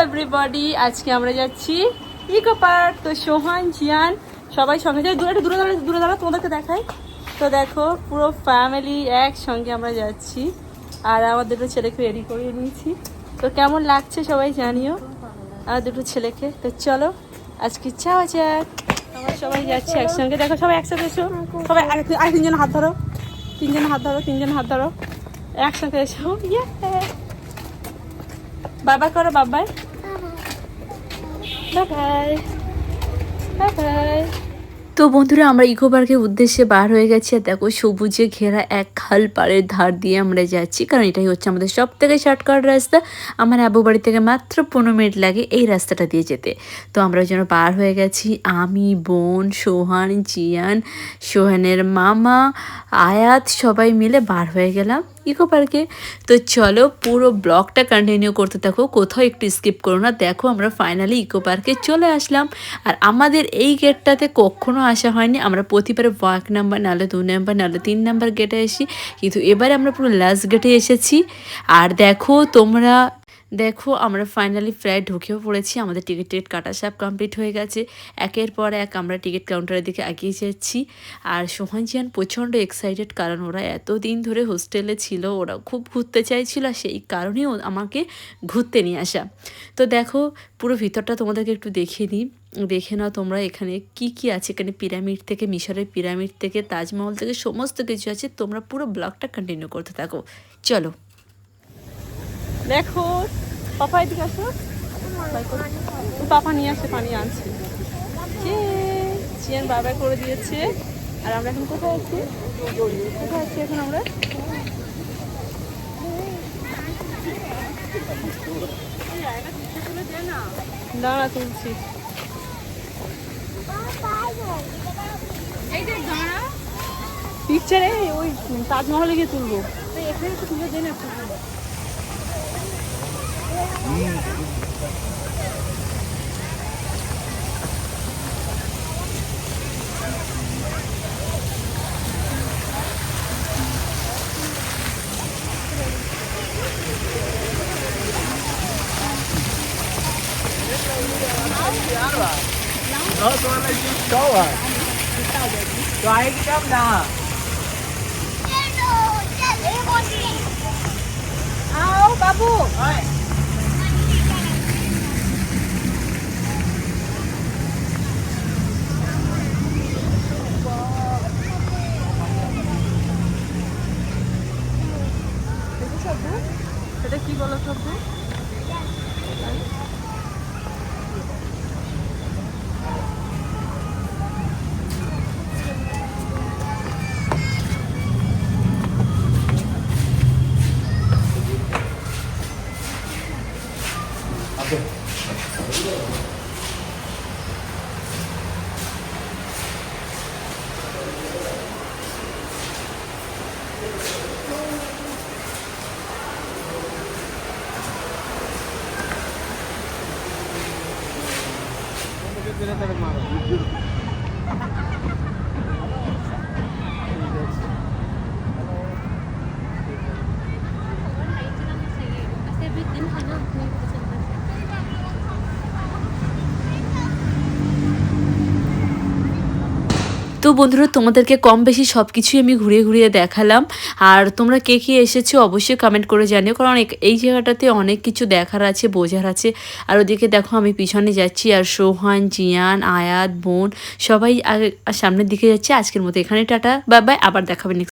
Everybody, আজকে আমরা যাচ্ছি ইকো পার্ক। তো সোহান, জিয়ান সবাই সঙ্গে যাই। একটু দূরে দাঁড়া তোমাদেরকে দেখাই। তো দেখো পুরো ফ্যামিলি একসঙ্গে আমরা যাচ্ছি, আর আমার দুটো ছেলেকে রেডি করিয়ে নিয়েছি। তো কেমন লাগছে সবাই জানিও আমার দুটো ছেলেকে। তো চলো আজকে যাওয়া যাক। আমরা সবাই যাচ্ছি একসঙ্গে। দেখো সবাই একসাথে এসো, সবাই আর তিনজন হাত ধরো, তিনজন হাত ধরো একসাথে এসো। ইয়ে বাবা করো, বাবাই বাই বাই বাই। তো বন্ধুরা, আমরা ইকো পার্কের উদ্দেশ্যে বার হয়ে গেছি। আর দেখো সবুজে ঘেরা এক খাল পাড়ের ধার দিয়ে আমরা যাচ্ছি, কারণ এটাই হচ্ছে আমাদের সব থেকে শর্টকাট রাস্তা। আমার আবু বাড়ি থেকে মাত্র 15 মিনিট লাগে এই রাস্তাটা দিয়ে যেতে। তো আমরা ওই জন্য বার হয়ে গেছি, আমি, বোন, সোহান, জিয়ান, সোহানের মামা, আয়াত সবাই মিলে বার হয়ে গেলাম ইকো পার্কে। তো চলো পুরো ব্লগটা কন্টিনিউ করতে থাকো, কোথাও একটু স্কিপ করো না। দেখো আমরা ফাইনালি ইকো পার্কে চলে আসলাম। আর আমাদের এই গেটটাতে কখনো আসা হয়নি। আমরা প্রতিবারে 1 নাম্বার, নাহলে 2 নাম্বার, নাহলে 3 নাম্বার গেটে আসি, কিন্তু এবারে আমরা পুরো লাস্ট গেটে এসেছি। আর দেখো আমরা ফাইনালি প্রায় ঢুকেও পড়েছি। আমাদের টিকিট কাটা সব কমপ্লিট হয়ে গেছে। একের পর এক আমরা টিকিট কাউন্টারের দিকে এগিয়ে যাচ্ছি। আর সোহান, জিয়ান প্রচণ্ড এক্সাইটেড, কারণ ওরা এতদিন ধরে হোস্টেলে ছিল, ওরা খুব ঘুরতে চাইছিল, সেই কারণেই আমাকে ঘুরতে নিয়ে আসা। তো দেখো পুরো ভিতরটা তোমাদেরকে একটু দেখিয়ে দিই, দেখে নাও তোমরা এখানে কি কি আছে। এখানে পিরামিড থেকে, মিশরের পিরামিড থেকে, তাজমহল থেকে সমস্ত কিছু আছে। তোমরা পুরো ব্লগটা কন্টিনিউ করতে থাকো, চলো। দেখো পাপা এদিকে আসো, পাপা নিয়ে আসে, পানি আনছে, চিয়ান বাবা করে দিয়েছে। আর আমরা এখন কোথায় আছি এখন আমরা? দাঁড়া তুলছি, পিকচারে ওই তাজমহলে গিয়ে তুলবো। এখানে তো তুলে দেন আপনি। Đó, tôi lên trên số rồi. Rồi cái cắm nè. आओ बाबू। Rồi. এটা কি বলো শব্দ? তো বন্ধুরা, তোমাদেরকে কম বেশি সব কিছুই আমি ঘুরিয়ে ঘুরিয়ে দেখালাম। আর তোমরা কে কে এসেছো অবশ্যই কমেন্ট করে জানিও, কারণ এই জায়গাটাতে অনেক কিছু দেখার আছে, বোঝার আছে। আর ওদিকে দেখো আমি পিছনে যাচ্ছি, আর সোহান, জিয়ান, আয়াত, বোন সবাই সামনের দিকে যাচ্ছে। আজকের মতো এখানে টাটা, বাই বাই, আবার দেখাবে নেক্সট।